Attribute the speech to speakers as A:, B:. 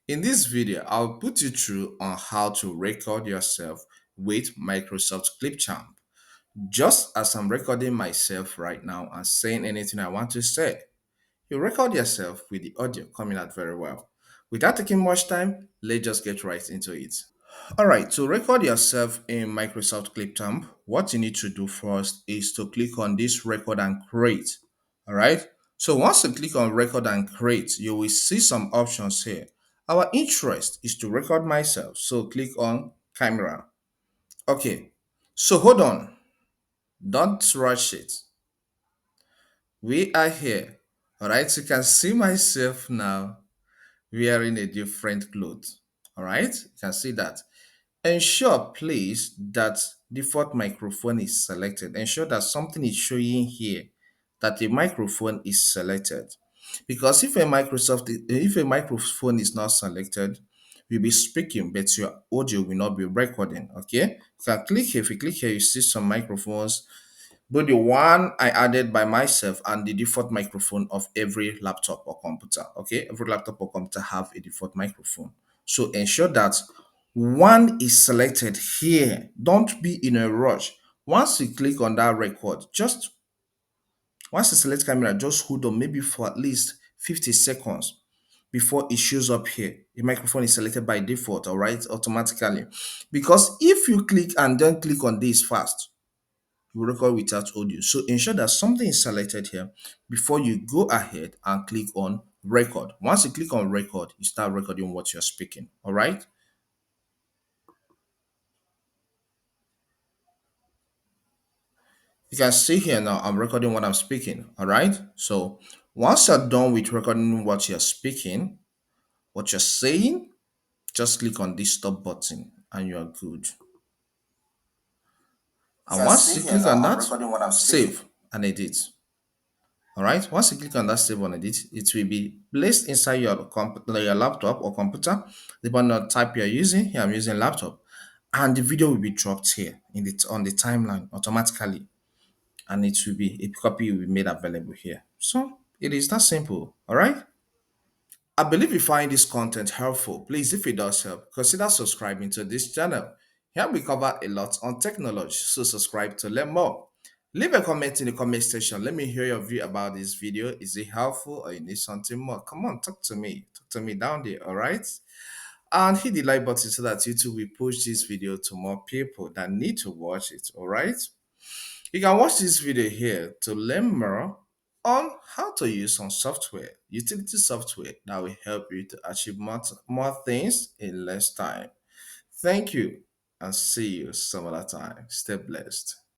A: In this video, I'll put you through on how to record yourself with Microsoft Clipchamp. Just as I'm recording myself right now and saying anything I want to say, you record yourself with the audio coming out very well. Without taking much time, let's just get right into it. All right, to record yourself in Microsoft Clipchamp, what you need to do first is to click on this record and create. All right, so once you click on record and create, you will see some options here. Our interest is to record myself, so click on camera. Okay, so hold on, don't rush it. We are here. All right, you can see myself now wearing a different clothes. All right, you can see that. Ensure, please, that default microphone is selected. Ensure that something is showing here that the microphone is selected. Because if a microphone is not selected, you'll be speaking, but your audio will not be recording. Okay. You can click here. If you click here, you see some microphones, both the one I added by myself and the default microphone of every laptop or computer. Okay, every laptop or computer have a default microphone. So ensure that one is selected here. Don't be in a rush. Once you click on that record, just once you select camera, just hold on maybe for at least 50 seconds before it shows up here. The microphone is selected by default, all right, automatically. Because if you click and then click on this fast, you record without audio. So ensure that something is selected here before you go ahead and click on record. Once you click on record, you start recording what you're speaking. All right. You can see here now, I'm recording what I'm speaking. All right. So once you're done with recording what you're speaking, what you're saying, just click on this stop button and you're good.
B: You
A: And
B: can
A: once
B: see
A: you
B: here
A: click
B: now,
A: on
B: I'm
A: that,
B: recording what I'm speaking.
A: save and edit. All right. Once you click on that save on edit, it will be placed inside your laptop or computer, depending on the type you're using. Here I'm using laptop, and the video will be dropped here in the on the timeline automatically, and it will be a copy will be made available here. So it is that simple. All right. I believe you find this content helpful. Please, if it does help, consider subscribing to this channel. Here we cover a lot on technology, so subscribe to learn more. Leave a comment in the comment section. Let me hear your view about this video. Is it helpful or you need something more? Come on, talk to me. Talk to me down there, all right? And hit the like button so that YouTube will push this video to more people that need to watch it, all right? You can watch this video here to learn more on how to use some software, utility software that will help you to achieve more things in less time. Thank you and see you some other time. Stay blessed.